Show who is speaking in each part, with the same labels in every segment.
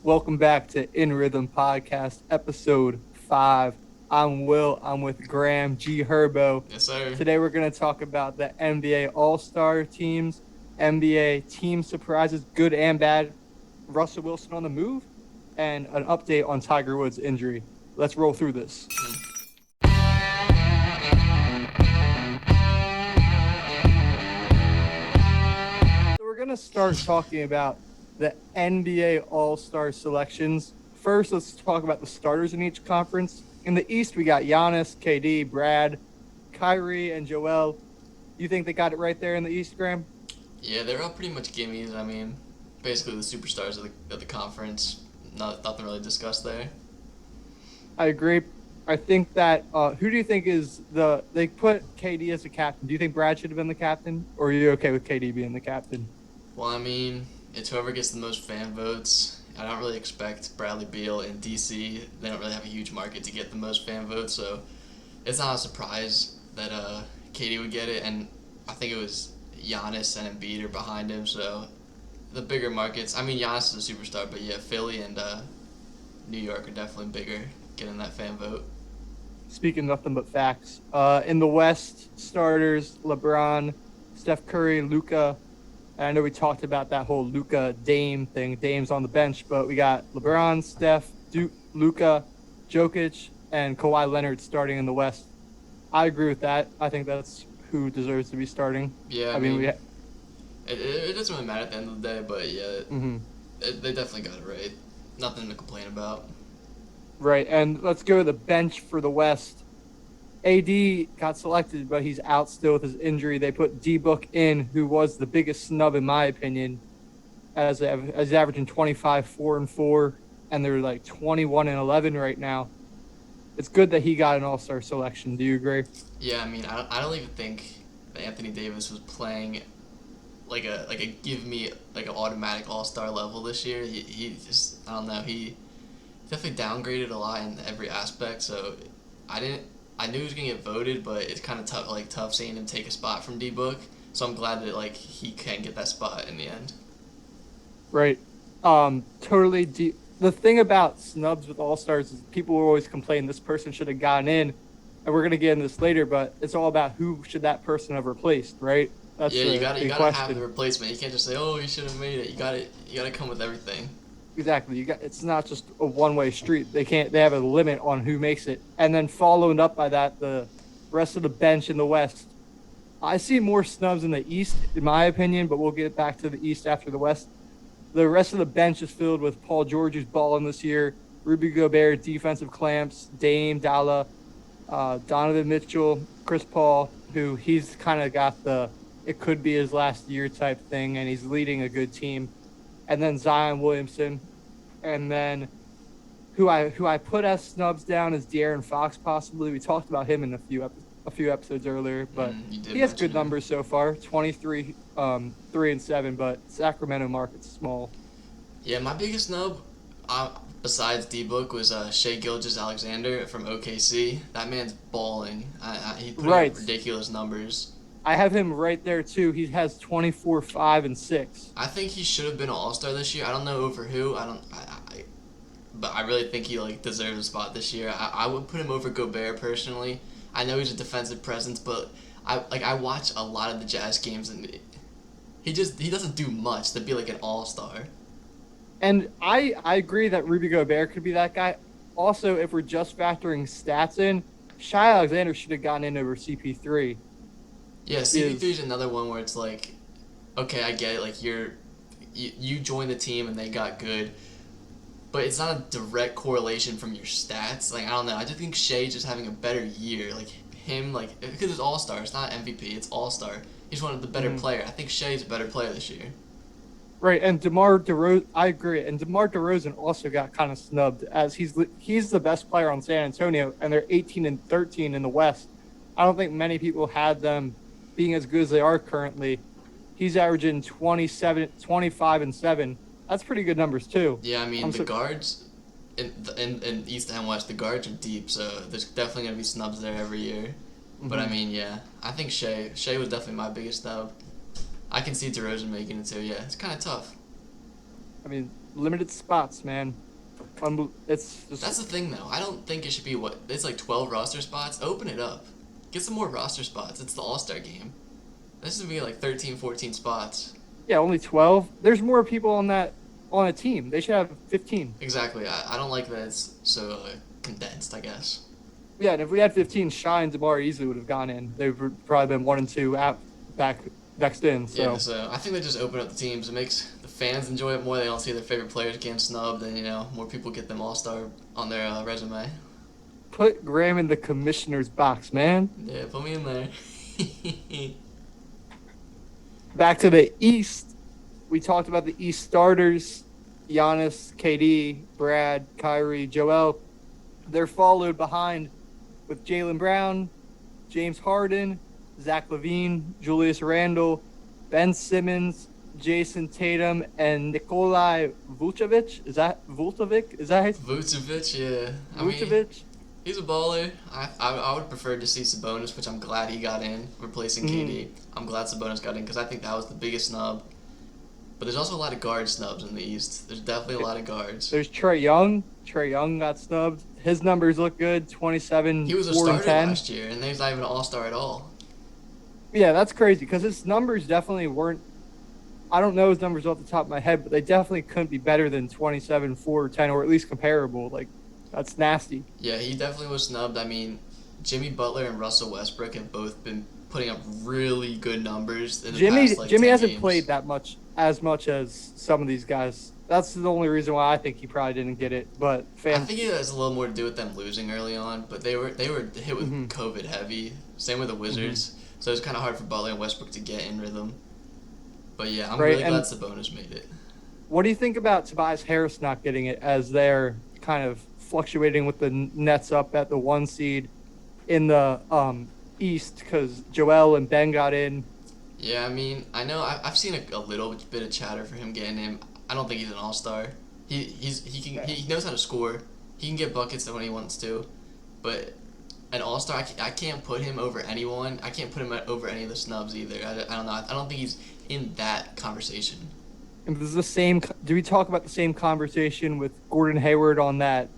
Speaker 1: Welcome back to In Rhythm Podcast, episode 5. I'm Will. I'm with Graham G. Herbo.
Speaker 2: Yes, sir.
Speaker 1: Today we're going to talk about the NBA All-Star teams, NBA team surprises, good and bad, Russell Wilson on the move, and an update on Tiger Woods' injury. Let's roll through this. So we're going to start talking about the NBA All-Star selections. First, let's talk about the starters in each conference. In the East, we got Giannis, KD, Brad, Kyrie, and Joel. You think they got it right there in the East, Graham?
Speaker 2: Yeah, they're all pretty much gimmies. I mean, basically the superstars of the conference. Nothing really discussed there.
Speaker 1: I agree. I think that who do you think is they put KD as the captain. Do you think Brad should have been the captain, or are you okay with KD being the captain?
Speaker 2: Well, I mean, it's whoever gets the most fan votes. I don't really expect Bradley Beal in DC. They don't really have a huge market to get the most fan votes, so it's not a surprise that KD would get it. And I think it was Giannis and Embiid are behind him, so the bigger markets. I mean, Giannis is a superstar, but yeah, Philly and New York are definitely bigger getting that fan vote.
Speaker 1: Speaking nothing but facts. In the West, starters LeBron, Steph Curry, Luka. And I know we talked about that whole Luka Dame thing. Dame's on the bench, but we got LeBron, Steph, Luka, Jokic, and Kawhi Leonard starting in the West. I agree with that. I think that's who deserves to be starting.
Speaker 2: Yeah, I mean it doesn't really matter at the end of the day, but yeah, they definitely got it right. Nothing to complain about.
Speaker 1: Right, and let's go to the bench for the West. AD got selected, but he's out still with his injury. They put D-Book in, who was the biggest snub in my opinion, as averaging 25, 4 and 4, and they're like 21 and 11 right now. It's good that he got an All-Star selection. Do you agree?
Speaker 2: Yeah, I mean, I don't even think that Anthony Davis was playing like a give me like an automatic All-Star level this year. He just, I don't know, he definitely downgraded a lot in every aspect. So I knew he was gonna get voted, but it's kind of tough seeing him take a spot from D-Book. So I'm glad that he can get that spot in the end.
Speaker 1: Right. Totally. The thing about snubs with All-Stars is people will always complain this person should have gotten in, and we're gonna get into this later. But it's all about who should that person have replaced, right? That's
Speaker 2: Yeah, you gotta
Speaker 1: question.
Speaker 2: have the replacement. You can't just say, oh, you should have made it. You gotta come with everything.
Speaker 1: Exactly. It's not just a one-way street. They have a limit on who makes it. And then following up by that, the rest of the bench in the West. I see more snubs in the East, in my opinion, but we'll get back to the East after the West. The rest of the bench is filled with Paul George, who's balling this year, Rudy Gobert, defensive clamps, Dame, Dalla, Donovan Mitchell, Chris Paul, who he's kind of got it could be his last year type thing, and he's leading a good team. And then Zion Williamson, and then who I put as snubs down is De'Aaron Fox possibly. We talked about him in a few episodes earlier, but he has good numbers so far, 23, 3 and 7. But Sacramento market's small.
Speaker 2: Yeah, my biggest snub, besides D-Book, was Shai Gilgeous-Alexander from OKC. That man's balling. He put up ridiculous numbers.
Speaker 1: I have him right there too. He has 24, 5 and 6.
Speaker 2: I think he should have been an All-Star this year. I don't know over who. But I really think he deserves a spot this year. I would put him over Gobert personally. I know he's a defensive presence, but I watch a lot of the Jazz games and he doesn't do much to be like an All-Star.
Speaker 1: And I agree that Rudy Gobert could be that guy. Also, if we're just factoring stats in, Shai Alexander should have gotten in over CP3.
Speaker 2: Yeah, CP3 is another one where it's like, okay, I get it. Like you joined the team and they got good, but it's not a direct correlation from your stats. Like I don't know. I just think Shai's just having a better year. Like him, because it's All-Star. It's not MVP. It's All-Star. He's one of the better player. I think Shai's a better player this year.
Speaker 1: Right, and DeMar DeRozan, I agree. And DeMar DeRozan also got kind of snubbed as he's the best player on San Antonio, and they're 18 and 13 in the West. I don't think many people had them being as good as they are currently. He's averaging 25 and 7. That's pretty good numbers too.
Speaker 2: Yeah, I mean the guards in East and West, the guards are deep, so there's definitely gonna be snubs there every year. But I mean, yeah, I think Shai was definitely my biggest snub. I can see DeRozan making it too. Yeah, it's kind of tough.
Speaker 1: I mean, limited spots, man. It's just
Speaker 2: That's the thing, though. I don't think it should be what it's like 12 roster spots. Open it up. Get some more roster spots. It's the All Star game. This should be like 13, 14 spots.
Speaker 1: yeah, only 12. There's more people on a team. They should have 15.
Speaker 2: Exactly. I don't like that it's so condensed, I guess.
Speaker 1: Yeah, and if we had 15, Shine and Demar easily would have gone in. They've probably been 1 and 2 out back next in.
Speaker 2: Yeah,
Speaker 1: So
Speaker 2: so I think they just open up the teams. It makes the fans enjoy it more. They don't see their favorite players getting snubbed, and more people get them All Star on their resume.
Speaker 1: put Graham in the commissioner's box, man.
Speaker 2: Yeah, put me in there.
Speaker 1: Back to the East. We talked about the East starters: Giannis, KD, Brad, Kyrie, Joel. They're followed behind with Jaylen Brown, James Harden, Zach LaVine, Julius Randle, Ben Simmons, Jason Tatum, and Nikolai Vucevic. Is that Vucevic? Is that
Speaker 2: Vucevic, yeah. I mean,
Speaker 1: Vucevic?
Speaker 2: he's a baller. I would prefer to see Sabonis, which I'm glad he got in, replacing KD. I'm glad Sabonis got in because I think that was the biggest snub. But there's also a lot of guard snubs in the East. There's definitely a lot of guards.
Speaker 1: There's Trae Young. Trae Young got snubbed. His numbers look good. 27,
Speaker 2: He was a
Speaker 1: 4 and
Speaker 2: starter
Speaker 1: 10.
Speaker 2: last year, and he's not even an all-star at all.
Speaker 1: Yeah, that's crazy because his numbers definitely weren't. I don't know his numbers off the top of my head, but they definitely couldn't be better than 27, 4, 10, or at least comparable. Like, that's nasty.
Speaker 2: Yeah, he definitely was snubbed. I mean, Jimmy Butler and Russell Westbrook have both been putting up really good numbers in the past, like,
Speaker 1: Jimmy
Speaker 2: 10
Speaker 1: hasn't
Speaker 2: games.
Speaker 1: played that much as some of these guys. That's the only reason why I think he probably didn't get it. But
Speaker 2: I think it has a little more to do with them losing early on, but they were hit with
Speaker 1: Mhm.
Speaker 2: COVID heavy. Same with the Wizards, so it's kind of hard for Butler and Westbrook to get in rhythm. But yeah, I'm
Speaker 1: Right,
Speaker 2: really
Speaker 1: and-
Speaker 2: glad Sabonis made it.
Speaker 1: what do you think about Tobias Harris not getting it as they're kind of fluctuating with the Nets up at the 1 seed in the East because Joel and Ben got in.
Speaker 2: Yeah, I mean, I know I've seen a little bit of chatter for him getting in. I don't think he's an all-star. He knows how to score. He can get buckets when he wants to, but an all-star I can't put him over anyone. I can't put him over any of the snubs either. I don't know. I don't think he's in that conversation.
Speaker 1: And this is the same. Do we talk about the same conversation with Gordon Hayward on that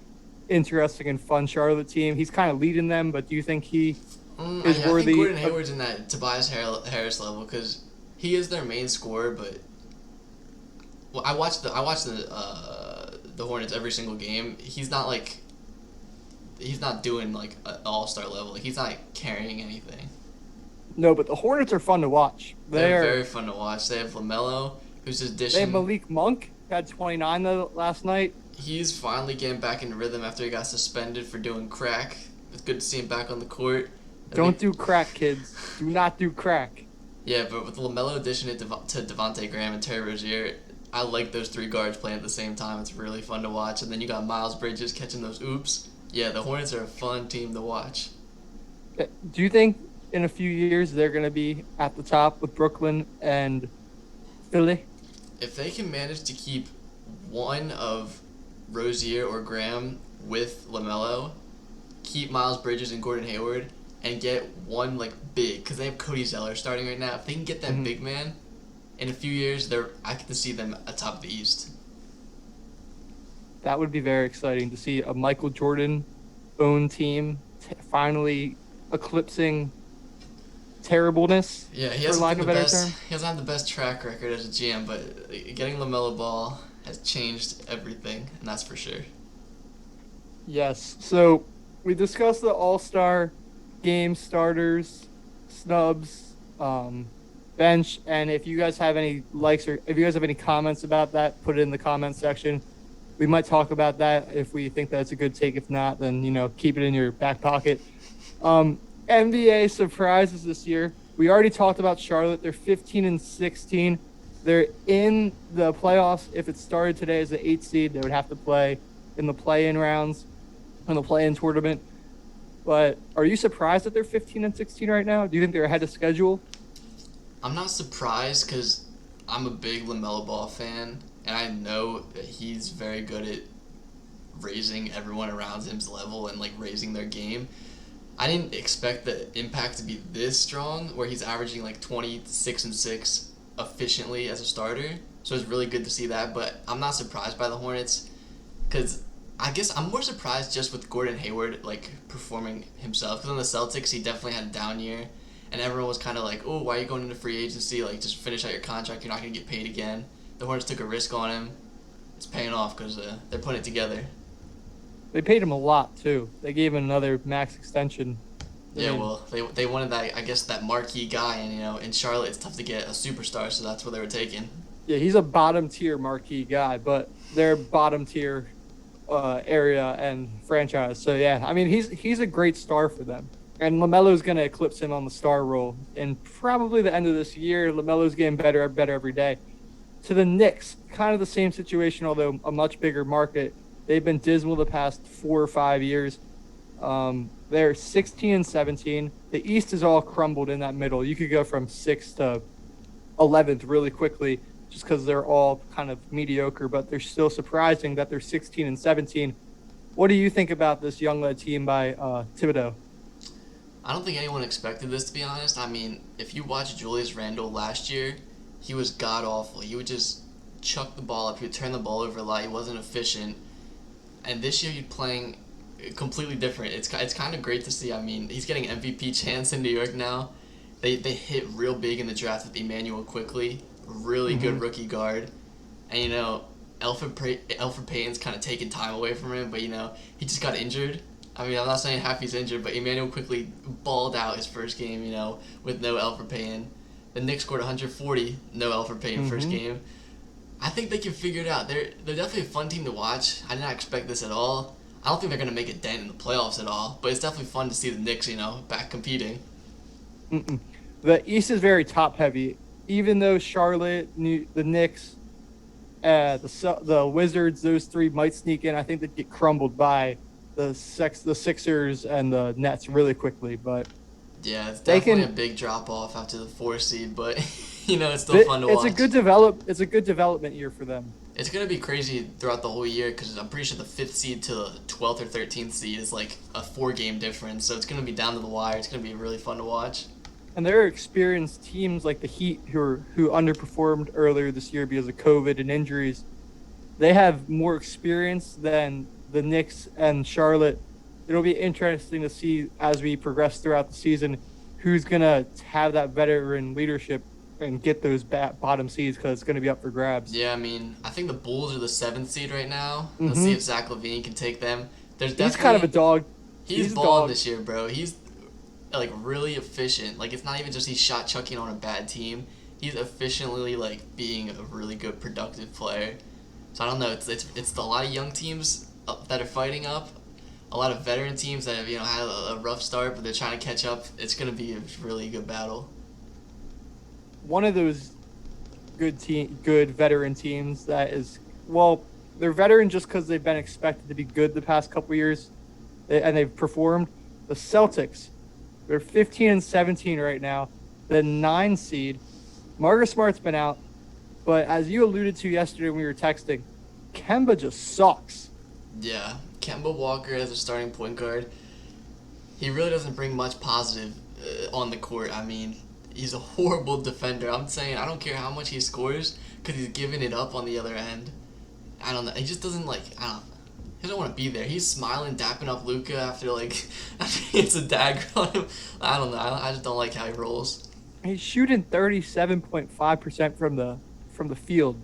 Speaker 1: interesting and fun Charlotte team? He's kind of leading them, but do you think he is
Speaker 2: I
Speaker 1: worthy?
Speaker 2: think Gordon Hayward's in that Tobias Harris level because he is their main scorer. But I watch the Hornets every single game. He's not doing like an all-star level. Like, he's not carrying anything.
Speaker 1: No, but the Hornets are fun to watch.
Speaker 2: They're very fun to watch. They have LaMelo, who's just
Speaker 1: They have
Speaker 2: dishing.
Speaker 1: Malik Monk had 29 last night.
Speaker 2: He's finally getting back into rhythm after he got suspended for doing crack. It's good to see him back on the court.
Speaker 1: Don't do crack, kids. Do not do crack.
Speaker 2: Yeah, but with LaMelo dishing it to Devontae Graham and Terry Rozier, I like those three guards playing at the same time. It's really fun to watch. And then you got Miles Bridges catching those oops. Yeah, the Hornets are a fun team to watch.
Speaker 1: Do you think in a few years they're going to be at the top with Brooklyn and Philly?
Speaker 2: If they can manage to keep one of Rozier or Graham with LaMelo, keep Miles Bridges and Gordon Hayward, and get one like big, because they have Cody Zeller starting right now. If they can get that big man, in a few years, I get to see them atop the East.
Speaker 1: That would be very exciting to see a Michael Jordan owned team finally eclipsing terribleness.
Speaker 2: Yeah, he
Speaker 1: for
Speaker 2: hasn't
Speaker 1: lack
Speaker 2: been
Speaker 1: of
Speaker 2: the
Speaker 1: a better
Speaker 2: best.
Speaker 1: term.
Speaker 2: He hasn't had the best track record as a GM, but getting LaMelo Ball has changed everything, and that's for sure.
Speaker 1: Yes. So we discussed the All-Star game starters, snubs, bench, and if you guys have any likes or if you guys have any comments about that, put it in the comment section. We might talk about that if we think that's a good take. If not, then keep it in your back pocket. NBA surprises this year. We already talked about Charlotte. They're 15 and 16. They're in the playoffs. If it started today as the 8th seed, they would have to play in the play-in rounds, in the play-in tournament. But are you surprised that they're 15 and 16 right now? Do you think they're ahead of schedule?
Speaker 2: I'm not surprised because I'm a big LaMelo Ball fan, and I know that he's very good at raising everyone around him's level and like raising their game. I didn't expect the impact to be this strong, where he's averaging like 26 and 6 efficiently as a starter. So it's really good to see that. But I'm not surprised by the Hornets because I guess I'm more surprised just with Gordon Hayward like performing himself. Because on the Celtics, he definitely had a down year, and everyone was kind of like, "Oh, why are you going into free agency? Like, just finish out your contract. You're not gonna get paid again." The Hornets took a risk on him. It's paying off because they're putting it together.
Speaker 1: They paid him a lot too. They gave him another max extension. I
Speaker 2: Yeah,
Speaker 1: mean,
Speaker 2: well, they wanted that, I guess, that marquee guy, and in Charlotte it's tough to get a superstar, so that's what they were taking.
Speaker 1: yeah, he's a bottom tier marquee guy, but they're bottom tier area and franchise. So yeah, I mean he's a great star for them. And LaMelo's going to eclipse him on the star role. And probably the end of this year, LaMelo's getting better every day. To the Knicks, kind of the same situation, although a much bigger market. They've been dismal the past 4 or 5 years. They're 16 and 17. The East is all crumbled in that middle. You could go from 6th to 11th really quickly just because they're all kind of mediocre, but they're still surprising that they're 16 and 17. What do you think about this young led team by Thibodeau?
Speaker 2: I don't think anyone expected this, to be honest. I mean, if you watch Julius Randle last year, he was god awful. He would just chuck the ball up. He would turn the ball over a lot. He wasn't efficient. And this year, he's playing completely different. It's kind of great to see. I mean, he's getting MVP chance in New York now. They hit real big in the draft with Emmanuel Quickly, really good rookie guard, and Alfred Payton's kind of taking time away from him, but he just got injured. I mean, I'm not saying half he's injured, but Emmanuel Quickly balled out his first game, with no Alfred Payton. The Knicks scored 140, no Alfred Payton first game. I think they can figure it out. They're definitely a fun team to watch. I did not expect this at all. I don't think they're going to make a dent in the playoffs at all, but it's definitely fun to see the Knicks, back competing.
Speaker 1: Mm-mm. The East is very top heavy. Even though Charlotte, the Knicks, the Wizards, those three might sneak in, I think they'd get crumbled by the Sixers and the Nets really quickly. But
Speaker 2: yeah, it's definitely a big drop off after the 4 seed, but it's still fun to watch.
Speaker 1: It's a good development year for them.
Speaker 2: It's gonna be crazy throughout the whole year because I'm pretty sure the 5th seed to the 12th or 13th seed is like a 4-game difference, so it's gonna be down to the wire. It's gonna be really fun to watch.
Speaker 1: And there are experienced teams like the Heat who underperformed earlier this year because of COVID and injuries. They have more experience than the Knicks and Charlotte. It'll be interesting to see as we progress throughout the season who's going to have that veteran leadership and get those bottom seeds because it's going to be up for grabs.
Speaker 2: Yeah, I mean, I think the Bulls are the 7th seed right now. Let's see if Zach LaVine can take them.
Speaker 1: He's kind of a dog.
Speaker 2: He's balling this year, bro. He's like really efficient. Like it's not even just he's shot chucking on a bad team. He's efficiently like being a really good productive player. So I don't know. It's a lot of young teams that are fighting up. A lot of veteran teams that have had a rough start, but they're trying to catch up. It's gonna be a really good battle.
Speaker 1: One of those good veteran teams that is they're veteran just because they've been expected to be good the past couple years, and they've performed. The Celtics. They're 15 and 17 right now. The 9 seed. Marcus Smart's been out. But as you alluded to yesterday when we were texting, Kemba just sucks.
Speaker 2: Yeah. Kemba Walker as a starting point guard, he really doesn't bring much positive on the court. I mean, he's a horrible defender. I'm saying I don't care how much he scores because he's giving it up on the other end. I don't know. He just doesn't he doesn't want to be there. He's smiling, dapping up Luka after he hits a dagger on him. I don't know. I just don't like how he rolls.
Speaker 1: He's shooting 37.5% from the field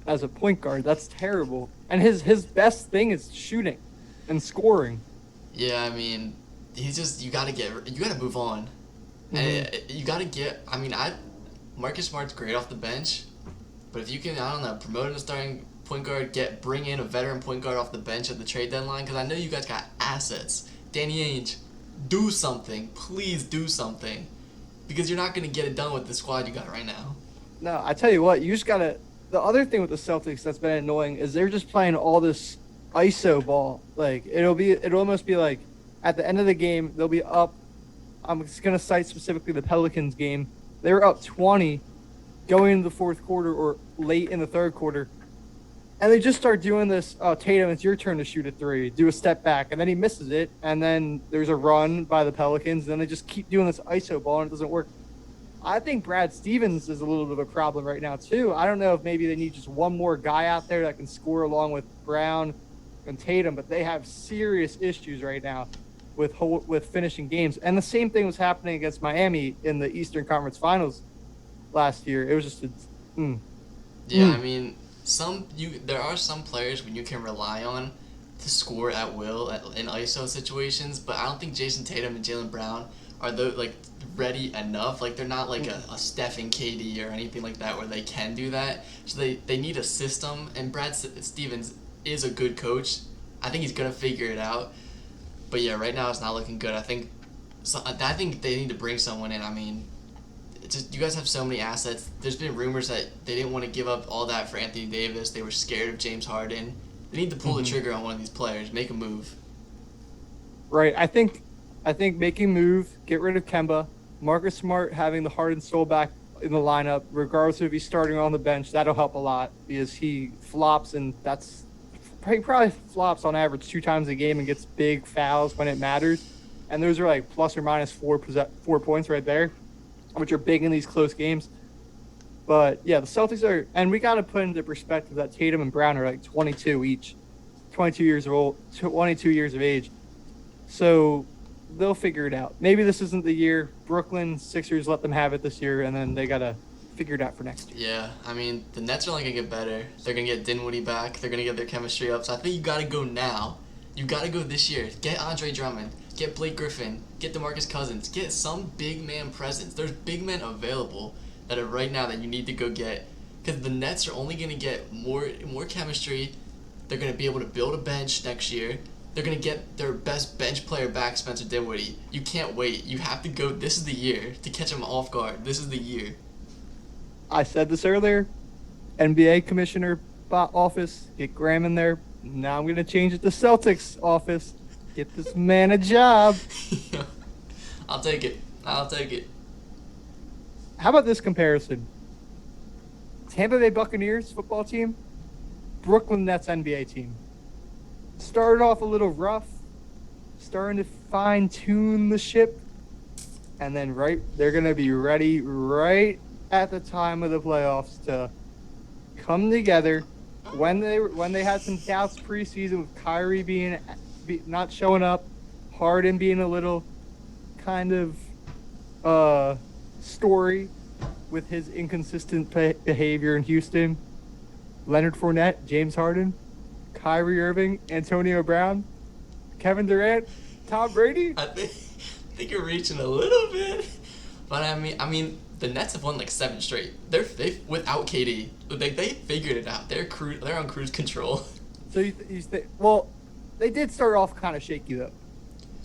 Speaker 1: as a point guard. That's terrible. And his best thing is shooting and scoring.
Speaker 2: Yeah, I mean, you gotta move on. And you gotta Marcus Smart's great off the bench, but if you can, I don't know, promote him to starting point guard, bring in a veteran point guard off the bench at the trade deadline, because I know you guys got assets. Danny Ainge, do something. Please do something. Because you're not going to get it done with the squad you got right now.
Speaker 1: No, I tell you what, you just got to... The other thing with the Celtics that's been annoying is they're just playing all this ISO ball. Like, it'll almost be like, at the end of the game, they'll be up. I'm just going to cite specifically the Pelicans game. They were up 20 going into the fourth quarter or late in the third quarter. And they just start doing this, Tatum, it's your turn to shoot a 3, do a step back, and then he misses it, and then there's a run by the Pelicans, and then they just keep doing this ISO ball, and it doesn't work. I think Brad Stevens is a little bit of a problem right now too. I don't know if maybe they need just one more guy out there that can score along with Brown and Tatum, but they have serious issues right now with finishing games. And the same thing was happening against Miami in the Eastern Conference Finals last year. It was just mm,
Speaker 2: Yeah, I mean, there are some players when you can rely on to score at will in ISO situations, but I don't think Jason Tatum and Jaylen Brown are like ready enough. Like they're not like a Steph and KD or anything like that where they can do that. So they need a system, and Brad Stevens is a good coach. I think he's gonna figure it out. But yeah, right now it's not looking good. I think they need to bring someone in. I mean, it's just, you guys have so many assets. There's been rumors that they didn't want to give up all that for Anthony Davis. They were scared of James Harden. They need to pull the trigger on one of these players, make a move.
Speaker 1: right. I think making move, get rid of Kemba, Marcus Smart having the heart and soul back in the lineup, regardless if he's starting on the bench, that'll help a lot because he flops, and he probably flops on average 2 times a game and gets big fouls when it matters. And those are like plus or minus 4 points right there, which are big in these close games. But yeah, the Celtics are, and we got to put into perspective that Tatum and Brown are like 22 each, 22 years old, 22 years of age. So they'll figure it out. Maybe this isn't the year. Brooklyn Sixers let them have it this year, and then they got to figure it out for next year.
Speaker 2: Yeah, I mean, the Nets are only going to get better. They're going to get Dinwiddie back. They're going to get their chemistry up. So I think you got to go now. You got to go this year. Get Andre Drummond. Get Blake Griffin. Get DeMarcus Cousins. Get some big man presence. There's big men available that are right now that you need to go get. Because the Nets are only going to get more chemistry. They're going to be able to build a bench next year. They're going to get their best bench player back, Spencer Dinwiddie. You can't wait. You have to go. This is the year to catch them off guard. This is the year.
Speaker 1: I said this earlier. NBA commissioner office, get Graham in there. Now I'm going to change it to Celtics office. Get this man a job.
Speaker 2: I'll take it.
Speaker 1: How about this comparison? Tampa Bay Buccaneers football team, Brooklyn Nets NBA team. Started off a little rough, starting to fine-tune the ship, and then they're going to be ready right at the time of the playoffs to come together. When they had some doubts preseason with Kyrie not showing up, Harden being a little kind of story with his inconsistent behavior in Houston, Leonard Fournette, James Harden, Kyrie Irving, Antonio Brown, Kevin Durant, Tom Brady.
Speaker 2: I think you're reaching a little bit, but I mean, the Nets have won like 7 straight. They without KD, they figured it out. They're on cruise control.
Speaker 1: So you think? Well, they did start off kind of shaky though.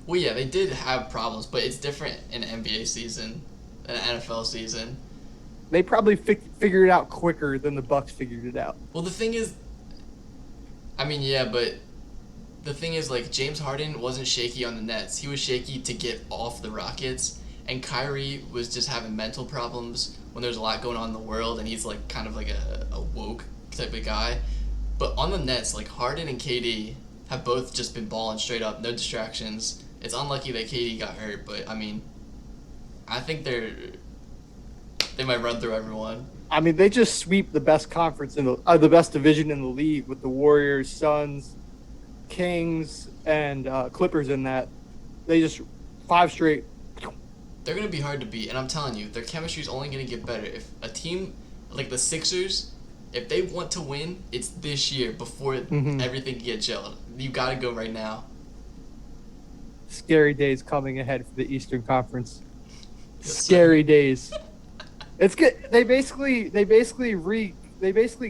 Speaker 2: Well, yeah, they did have problems, but it's different in an NBA season than an NFL season.
Speaker 1: They probably figured it out quicker than the Bucks figured it out.
Speaker 2: Well, the thing is, I mean, yeah, but the thing is, like, James Harden wasn't shaky on the Nets. He was shaky to get off the Rockets, and Kyrie was just having mental problems when there's a lot going on in the world, and he's, like, kind of like a woke type of guy. But on the Nets, like, Harden and KD have both just been balling straight up, no distractions. It's unlucky that KD got hurt, but, I mean, I think they might run through everyone.
Speaker 1: I mean, they just sweep the best conference in the best division in the league with the Warriors, Suns, Kings, and Clippers in that. They just 5 straight.
Speaker 2: They're going to be hard to beat, and I'm telling you, their chemistry is only going to get better. If a team like the Sixers, if they want to win, it's this year before everything can get gelled. You got to go right now.
Speaker 1: Scary days coming ahead for the Eastern Conference. Scary days. It's good. They basically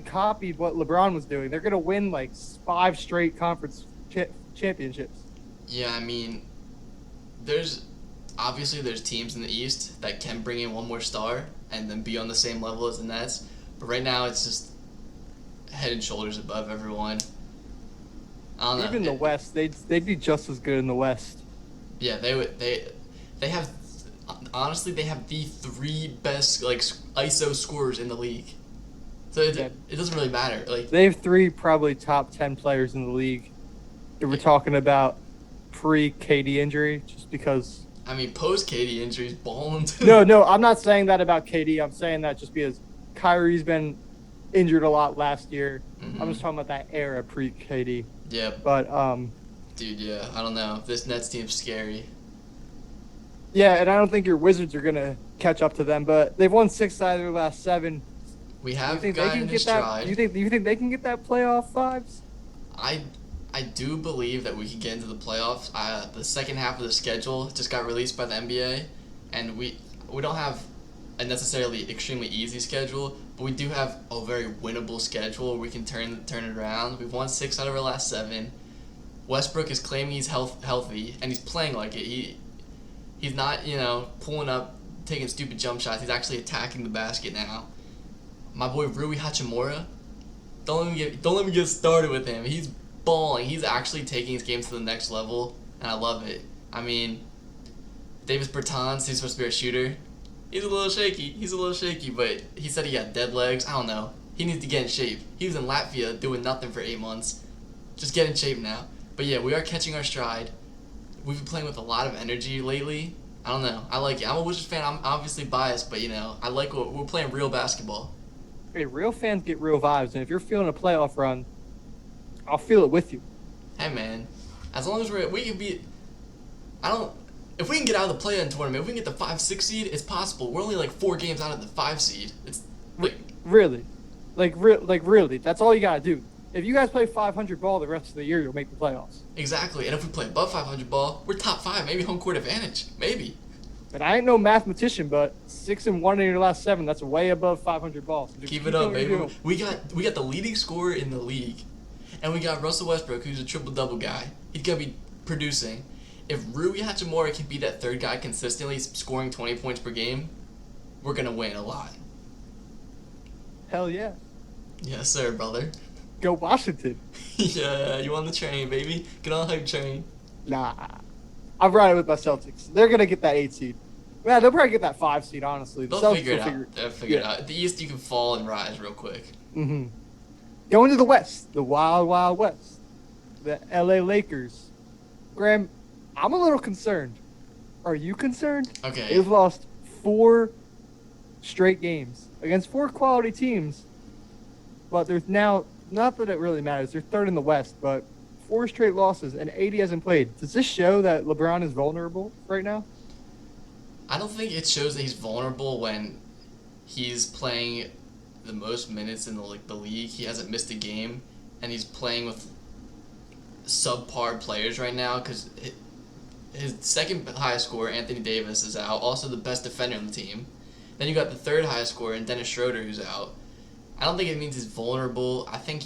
Speaker 1: copied what LeBron was doing. They're gonna win like 5 straight conference championships.
Speaker 2: Yeah, I mean, there's teams in the East that can bring in one more star and then be on the same level as the Nets. But right now, it's just head and shoulders above everyone. I don't know.
Speaker 1: Even the West, they'd be just as good in the West.
Speaker 2: Yeah, they have. Honestly, they have the 3 best like ISO scorers in the league. So it doesn't really matter. Like
Speaker 1: they have 3 probably top 10 players in the league. If we're talking about pre-KD injury, just because
Speaker 2: I mean, post KD injuries, balling too.
Speaker 1: No, no, I'm not saying that about KD. I'm saying that just because Kyrie's been injured a lot last year. I'm
Speaker 2: Hmm.
Speaker 1: just talking about that era pre KD.
Speaker 2: Yep.
Speaker 1: But
Speaker 2: Dude, yeah, I don't know. This Nets team's scary.
Speaker 1: yeah, and I don't think your Wizards are gonna catch up to them. But they've won 6 out of their last 7.
Speaker 2: We
Speaker 1: Do you
Speaker 2: have
Speaker 1: think they
Speaker 2: gotten
Speaker 1: can
Speaker 2: in his
Speaker 1: get that? Do
Speaker 2: stride.
Speaker 1: you think? Do you think they can get that playoff vibes?
Speaker 2: I I do believe that we can get into the playoffs. The second half of the schedule just got released by the NBA, and we don't have a necessarily extremely easy schedule, but we do have a very winnable schedule where we can turn it around. We've won 6 out of our last 7. Westbrook is claiming he's healthy, and he's playing like it. He's not pulling up, taking stupid jump shots. He's actually attacking the basket now. My boy Rui Hachimura, don't let me get started with him. He's balling. He's actually taking his game to the next level, and I love it. I mean, Davis Bertans, he's supposed to be a shooter. He's a little shaky. But he said he had dead legs. I don't know. He needs to get in shape. He was in Latvia doing nothing for 8 months. Just get in shape now. But yeah, we are catching our stride. We've been playing with a lot of energy lately. I don't know. I like it. I'm a Wizards fan. I'm obviously biased, but I like what we're playing real basketball.
Speaker 1: Hey, real fans get real vibes, and if you're feeling a playoff run, I'll feel it with you.
Speaker 2: Hey man, as long as we can be, I don't. If we can get out of the play-in tournament, if we can get the 5-6 seed, it's possible. We're only like 4 games out of the 5 seed. It's like
Speaker 1: Really, really, that's all you gotta do. If you guys play 500 ball the rest of the year, you'll make the playoffs.
Speaker 2: exactly. And if we play above 500 ball, we're top 5, maybe home court advantage, maybe.
Speaker 1: And I ain't no mathematician, but 6-1 in your last 7, that's way above 500 balls. So
Speaker 2: Keep
Speaker 1: keep
Speaker 2: it up,
Speaker 1: doing what you're
Speaker 2: baby.
Speaker 1: doing.
Speaker 2: We got the leading scorer in the league, and we got Russell Westbrook, who's a triple double guy. He's gonna be producing. If Rui Hachimura can be that third guy consistently scoring 20 points per game, we're gonna win a lot.
Speaker 1: Hell yeah.
Speaker 2: Yes, sir, brother.
Speaker 1: Go Washington.
Speaker 2: Yeah, you on the train, baby. Get on the hype train.
Speaker 1: Nah. I'm riding with my Celtics. They're going to get that 8 seed. Yeah, they'll probably get that 5 seed, honestly. The
Speaker 2: They'll
Speaker 1: Celtics
Speaker 2: figure it
Speaker 1: will
Speaker 2: out. They'll figure it out. The East, you can fall and rise real quick.
Speaker 1: Mm-hmm. Going to the West, the Wild Wild West, the LA Lakers. Graham, I'm a little concerned. Are you concerned?
Speaker 2: Okay.
Speaker 1: They've lost 4 straight games against 4 quality teams, but there's now, not that it really matters, they're third in the West, but 4 straight losses, and 80 hasn't played. Does this show that LeBron is vulnerable right now?
Speaker 2: I don't think it shows that he's vulnerable when he's playing the most minutes in the league. He hasn't missed a game, and he's playing with subpar players right now because his second highest scorer, Anthony Davis, is out. Also, the best defender on the team. Then you got the third highest scorer, Dennis Schroeder, who's out. I don't think it means he's vulnerable. I think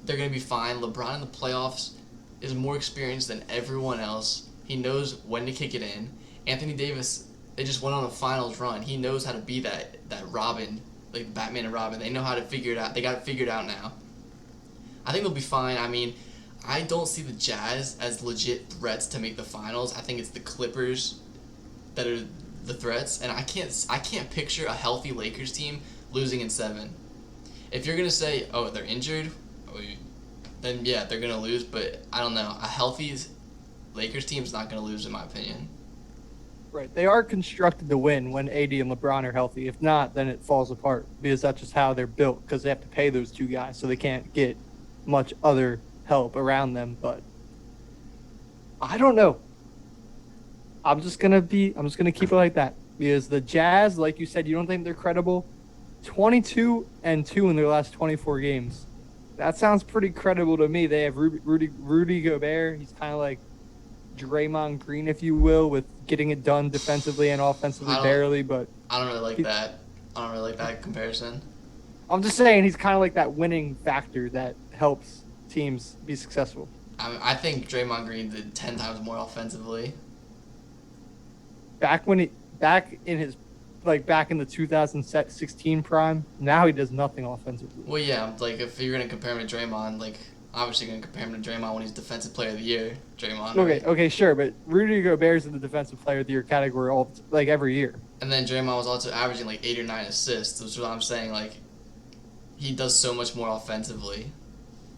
Speaker 2: they're gonna be fine. LeBron in the playoffs is more experienced than everyone else. He knows when to kick it in. Anthony Davis, they just went on a finals run. He knows how to be that Robin, like Batman and Robin. They know how to figure it out. They got it figured out now. I think they'll be fine. I mean, I don't see the Jazz as legit threats to make the finals. I think it's the Clippers that are the threats, and I can't picture a healthy Lakers team losing in 7. If you're gonna say, oh, they're injured, then yeah, they're gonna lose. But I don't know. A healthy Lakers team is not gonna lose, in my opinion.
Speaker 1: Right. They are constructed to win when AD and LeBron are healthy. If not, then it falls apart because that's just how they're built because they have to pay those 2 guys, so they can't get much other help around them. But I don't know. I'm just gonna keep it like that because the Jazz, like you said, you don't think they're credible. 22-2 in their last 24 games. That sounds pretty credible to me. They have Rudy Gobert. He's kind of like Draymond Green, if you will, with getting it done defensively and offensively barely. But
Speaker 2: I don't really like that. I don't really like that comparison.
Speaker 1: I'm just saying he's kind of like that winning factor that helps teams be successful.
Speaker 2: I think Draymond Green did 10 times more offensively.
Speaker 1: Back in the 2016 prime, now he does nothing offensively.
Speaker 2: Well, yeah, like if you're gonna compare him to Draymond, like obviously gonna compare him to Draymond when he's Defensive Player of the Year. Draymond. Right?
Speaker 1: Okay, sure, but Rudy Gobert's in the Defensive Player of the Year category every year.
Speaker 2: And then Draymond was also averaging like 8 or 9 assists. Which is what I'm saying. Like he does so much more offensively.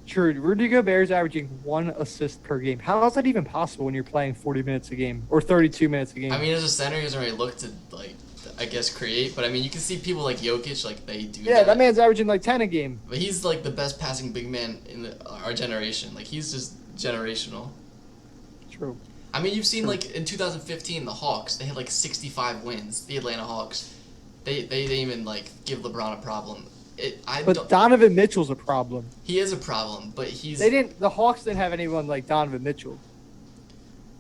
Speaker 1: True. Rudy Gobert's averaging 1 assist per game. How is that even possible when you're playing 40 minutes a game or 32 minutes a
Speaker 2: I
Speaker 1: game?
Speaker 2: mean, as a center, he doesn't really look to like, I guess, create. But I mean, you can see people like Jokic, like they do
Speaker 1: Yeah, that
Speaker 2: that.
Speaker 1: man's averaging like 10 a game.
Speaker 2: But he's like the best passing big man in our generation. Like he's just generational.
Speaker 1: True.
Speaker 2: I mean, you've seen
Speaker 1: True.
Speaker 2: like in 2015 the Hawks. They had like 65 wins. The Atlanta Hawks. They didn't even like give LeBron a problem. I
Speaker 1: But
Speaker 2: don't.
Speaker 1: Donovan Mitchell's a problem.
Speaker 2: He is a problem, but he's.
Speaker 1: They didn't. The Hawks didn't have anyone like Donovan Mitchell.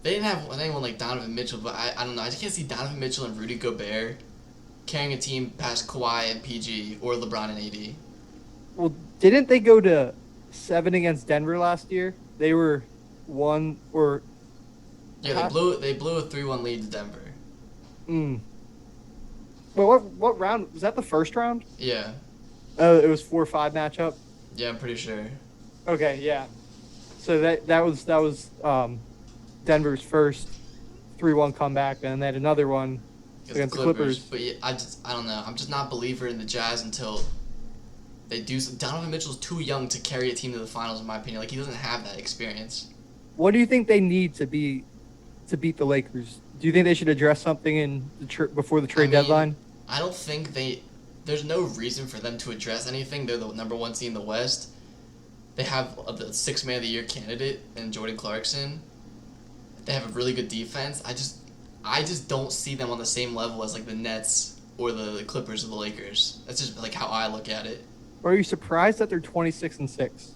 Speaker 2: They didn't have anyone like Donovan Mitchell, but I don't know. I just can't see Donovan Mitchell and Rudy Gobert carrying a team past Kawhi and PG or LeBron and AD.
Speaker 1: Well, didn't they go to 7 against Denver last year? They were one or
Speaker 2: Yeah,
Speaker 1: half.
Speaker 2: they blew a 3-1 lead to Denver.
Speaker 1: Mm. Well, what round was that? The first round?
Speaker 2: Yeah,
Speaker 1: Oh, it was 4-5 matchup.
Speaker 2: yeah, I'm pretty sure.
Speaker 1: Okay, yeah. So that was Denver's first 3-1 comeback, and then they had another one against the Clippers.
Speaker 2: But yeah, I don't know. I'm just not a believer in the Jazz until they do. Donovan Mitchell's too young to carry a team to the finals, in my opinion. Like he doesn't have that experience.
Speaker 1: What do you think they need to beat the Lakers? Do you think they should address something in before the trade deadline?
Speaker 2: I don't think they. There's no reason for them to address anything. They're the number one seed in the West. They have the sixth man of the year candidate in Jordan Clarkson. They have a really good defense. I just don't see them on the same level as like the Nets or the Clippers or the Lakers. That's just like how I look at it.
Speaker 1: Or are you surprised that they're 26-6?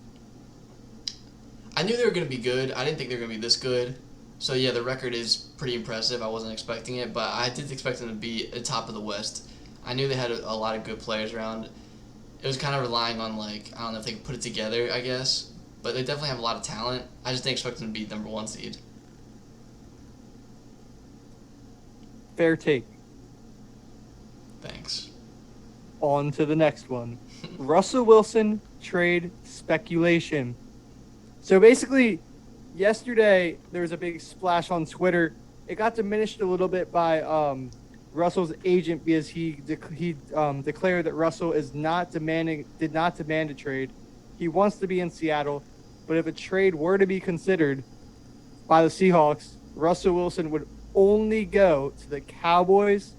Speaker 2: I knew they were gonna be good. I didn't think they were gonna be this good. So yeah, the record is pretty impressive. I wasn't expecting it, but I did expect them to be at the top of the West. I knew they had a lot of good players around. It was kind of relying on like I don't know if they could put it together, I guess. But they definitely have a lot of talent. I just didn't expect them to be number one seed.
Speaker 1: Fair take.
Speaker 2: Thanks.
Speaker 1: On to the next one. Russell Wilson trade speculation. So basically, yesterday there was a big splash on Twitter. It got diminished a little bit by Russell's agent because he declared that Russell did not demand a trade. He wants to be in Seattle, but if a trade were to be considered by the Seahawks, Russell Wilson would only go to the Cowboys,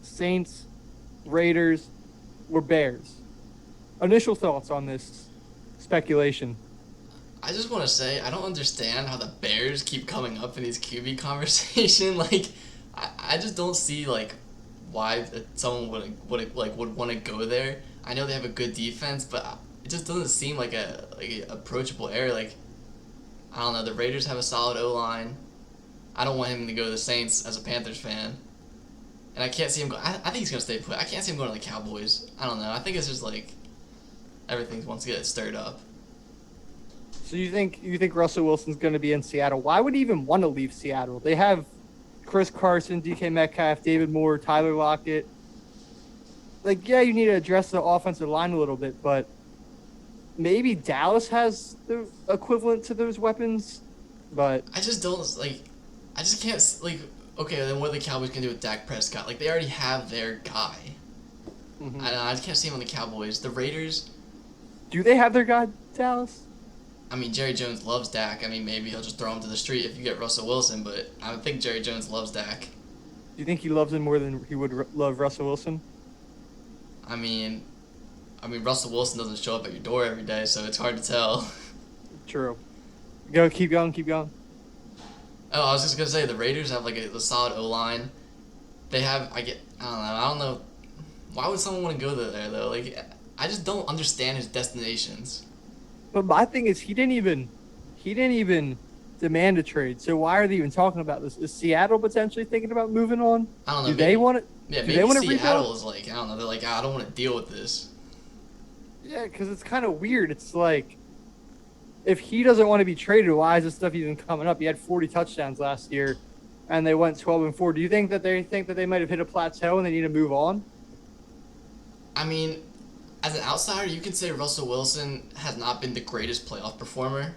Speaker 1: Saints, Raiders, or Bears. Initial thoughts on this speculation?
Speaker 2: I just want to say I don't understand how the Bears keep coming up in these QB conversation. Like, I just don't see like why someone would want to go there. I know they have a good defense, but it just doesn't seem like a approachable area. Like, I don't know. The Raiders have a solid O line. I don't want him to go to the Saints as a Panthers fan, and I can't see him go. I think he's gonna stay put. I can't see him going to the Cowboys. I don't know. I think it's just like everything wants to get stirred up.
Speaker 1: So you think Russell Wilson's going to be in Seattle? Why would he even want to leave Seattle? They have Chris Carson, DK Metcalf, David Moore, Tyler Lockett. Like, yeah, you need to address the offensive line a little bit, but maybe Dallas has the equivalent to those weapons. But
Speaker 2: I just don't like. I just can't like. Okay, then what are the Cowboys gonna do with Dak Prescott? Like they already have their guy. I just can't see him on the Cowboys. The Raiders.
Speaker 1: Do they have their guy, Dallas?
Speaker 2: I mean, Jerry Jones loves Dak. I mean, maybe he'll just throw him to the street if you get Russell Wilson, but I would think Jerry Jones loves Dak.
Speaker 1: Do you think he loves him more than he would love Russell Wilson?
Speaker 2: I mean, Russell Wilson doesn't show up at your door every day, so it's hard to tell.
Speaker 1: True. Keep going.
Speaker 2: Oh, I was just gonna say the Raiders have like a solid O line. They have I don't know. Why would someone want to go there though? Like I just don't understand his destinations.
Speaker 1: But my thing is, he didn't even demand a trade. So why are they even talking about this? Is Seattle potentially thinking about moving on?
Speaker 2: I don't know.
Speaker 1: Do they want it?
Speaker 2: Yeah,
Speaker 1: do
Speaker 2: maybe
Speaker 1: they want to
Speaker 2: Seattle
Speaker 1: rebuild?
Speaker 2: is like I don't know. They're like I don't want to deal with this.
Speaker 1: Yeah, because it's kind of weird. It's like, if he doesn't want to be traded, why is this stuff even coming up? He had 40 touchdowns last year, and they went 12-4. Do you think that they might have hit a plateau and they need to move on?
Speaker 2: I mean, as an outsider, you can say Russell Wilson has not been the greatest playoff performer,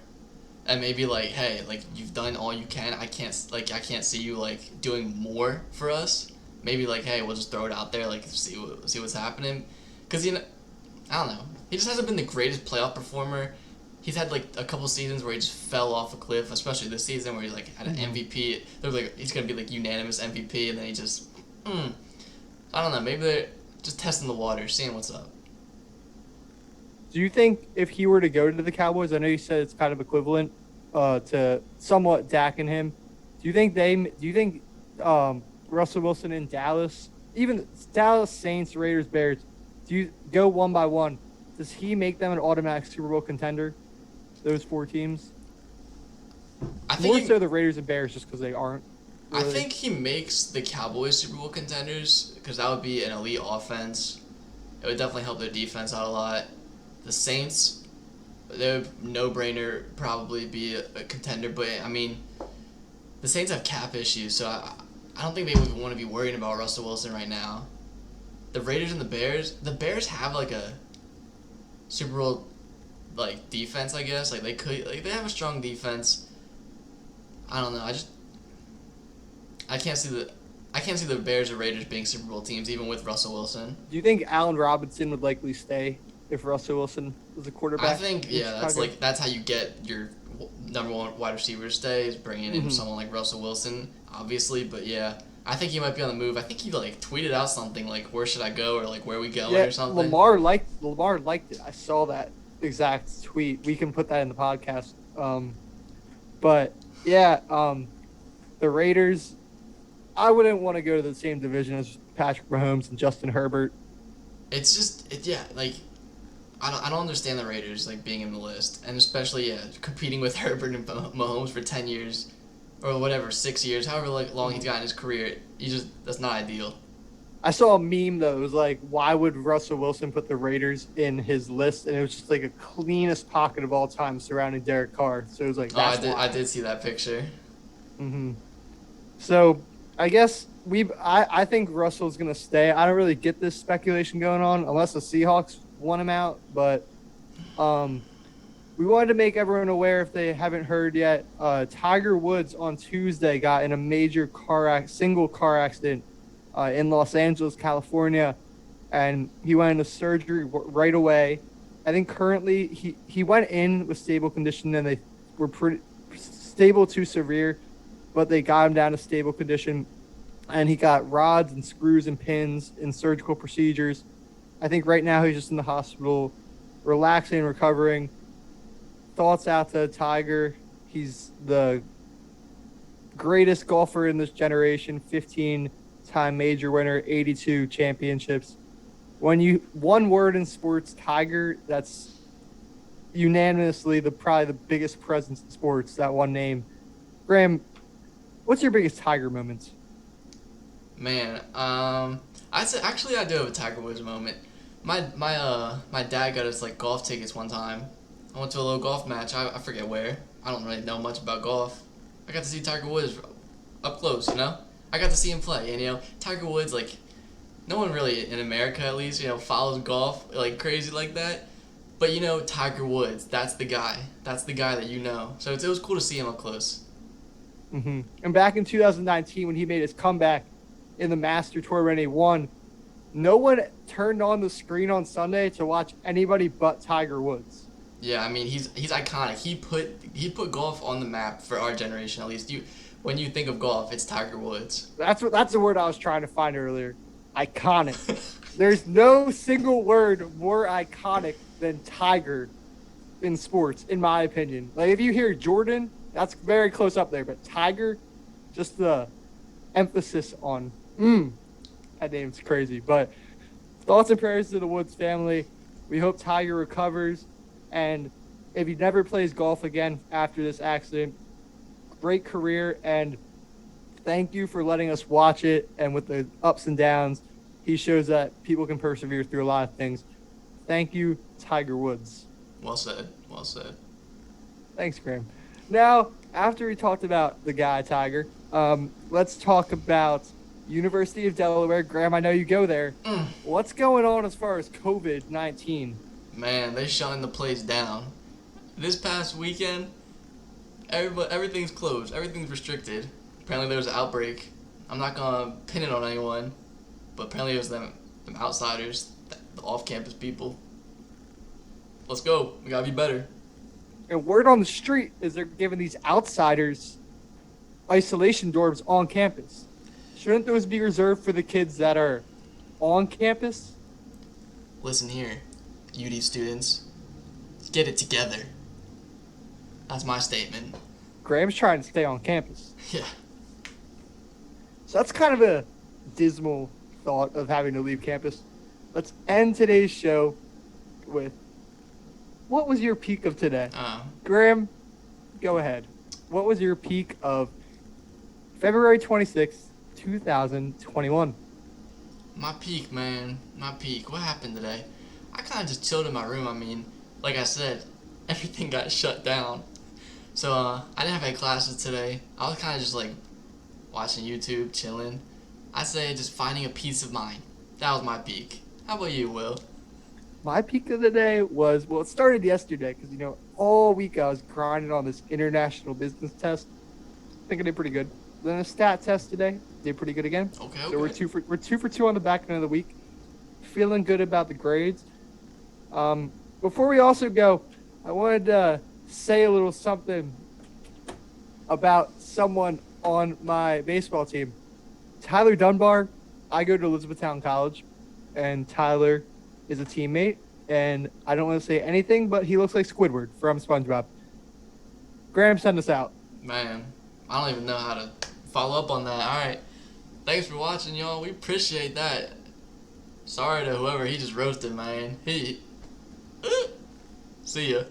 Speaker 2: and maybe like, hey, like you've done all you can. I can't see you like doing more for us. Maybe like, hey, we'll just throw it out there, like see what's happening, because I don't know. He just hasn't been the greatest playoff performer. he's had like a couple seasons where he just fell off a cliff, especially this season where he like had an MVP. They're like he's gonna be like unanimous MVP, and then he just, I don't know. Maybe they're just testing the water, seeing what's up.
Speaker 1: Do you think if he were to go to the Cowboys, I know you said it's kind of equivalent to somewhat Dak and him. Do you think Russell Wilson in Dallas, even Dallas, Saints, Raiders, Bears, do you go one by one? Does he make them an automatic Super Bowl contender? Those four teams?
Speaker 2: I think
Speaker 1: More so the Raiders and Bears just because they aren't.
Speaker 2: I
Speaker 1: Really.
Speaker 2: think he makes the Cowboys Super Bowl contenders because that would be an elite offense. It would definitely help their defense out a lot. The Saints, they would no brainer probably be a contender, but I mean, the Saints have cap issues, so I don't think they would want to be worrying about Russell Wilson right now. The Raiders and the Bears have like a Super Bowl like defense, I guess. Like they have a strong defense. I don't know. I can't see the Bears or Raiders being Super Bowl teams even with Russell Wilson.
Speaker 1: Do you think Allen Robinson would likely stay if Russell Wilson was a quarterback?
Speaker 2: I think that's how you get your number one wide receiver to stay is bringing in someone like Russell Wilson, obviously. But yeah, I think he might be on the move. I think he like tweeted out something like "Where should I go?" or like "Where we going?" or something.
Speaker 1: Lamar liked it. I saw that exact tweet. We can put that in the podcast. But yeah, the Raiders. I wouldn't want to go to the same division as Patrick Mahomes and Justin Herbert.
Speaker 2: It's just like I don't understand the Raiders like being in the list, and especially competing with Herbert and Mahomes for 10 years or whatever, 6 years, however like long he's got in his career. That's not ideal.
Speaker 1: I saw a meme though. It was like, why would Russell Wilson put the Raiders in his list? And it was just like a cleanest pocket of all time surrounding Derek Carr. So it was like,
Speaker 2: I did see that picture.
Speaker 1: So I guess I think Russell's gonna stay. I don't really get this speculation going on unless the Seahawks want him out. But we wanted to make everyone aware if they haven't heard yet. Tiger Woods on Tuesday got in a major single car accident in Los Angeles, California, and he went into surgery right away. I think currently he went in with stable condition and they were pretty stable to severe, but they got him down to stable condition, and he got rods and screws and pins and surgical procedures. I think right now he's just in the hospital, relaxing, recovering. Thoughts out to Tiger. He's the greatest golfer in this generation, 15-time major winner, 82 championships. One word in sports, Tiger, that's unanimously probably the biggest presence in sports, that one name. Graham, what's your biggest Tiger moment?
Speaker 2: Man, I'd say actually I do have a Tiger Woods moment. My dad got us like golf tickets one time. I went to a little golf match. I forget where. I don't really know much about golf. I got to see Tiger Woods up close, you know? I got to see him play, and you know, Tiger Woods, like, no one really in America at least, you know, follows golf like crazy like that. But you know, Tiger Woods, that's the guy. That's the guy that you know. So it was cool to see him up close.
Speaker 1: And back in 2019, when he made his comeback in the Master Tour when he won, no one turned on the screen on Sunday to watch anybody but Tiger Woods.
Speaker 2: Yeah, I mean he's iconic. He put golf on the map for our generation at least. When you think of golf, it's Tiger Woods.
Speaker 1: That's the word I was trying to find earlier. Iconic. There's no single word more iconic than Tiger in sports, in my opinion. Like if you hear Jordan, that's very close up there, but Tiger, just the emphasis on that name's crazy. But thoughts and prayers to the Woods family. We hope Tiger recovers, and if he never plays golf again after this accident, great career, and thank you for letting us watch it. And with the ups and downs, he shows that people can persevere through a lot of things. Thank you, Tiger Woods.
Speaker 2: Well said. Well said.
Speaker 1: Thanks, Graham. Now, after we talked about the guy, Tiger, let's talk about University of Delaware. Graham, I know you go there. What's going on as far as COVID-19?
Speaker 2: Man, they shutting the place down. This past weekend, everything's closed. Everything's restricted. Apparently there was an outbreak. I'm not going to pin it on anyone, but apparently it was them outsiders, the off-campus people. Let's go. We got to be better.
Speaker 1: And word on the street is they're giving these outsiders isolation dorms on campus. Shouldn't those be reserved for the kids that are on campus?
Speaker 2: Listen here, UD students, get it together. That's my statement.
Speaker 1: Graham's trying to stay on campus.
Speaker 2: Yeah.
Speaker 1: So that's kind of a dismal thought of having to leave campus. Let's end today's show with, what was your peak of today? Graham, go ahead. What was your peak of February 26th, 2021?
Speaker 2: My peak, man. My peak. What happened today? I kind of just chilled in my room. I mean, like I said, everything got shut down. So, I didn't have any classes today. I was kind of just like watching YouTube, chilling. I say just finding a peace of mind. That was my peak. How about you, Will?
Speaker 1: My peak of the day was, well, it started yesterday because, all week I was grinding on this international business test. I think I did pretty good. Then a stat test today. Did pretty good again.
Speaker 2: Okay.
Speaker 1: So we're two for two on the back end of the week. Feeling good about the grades. Before we also go, I wanted to say a little something about someone on my baseball team. Tyler Dunbar. I go to Elizabethtown College, and Tyler is a teammate. And I don't want to say anything, but he looks like Squidward from SpongeBob. Graham, send us out.
Speaker 2: Man, I don't even know how to follow up on that. All right. Thanks for watching, y'all. We appreciate that. Sorry to whoever he just roasted, man. See ya.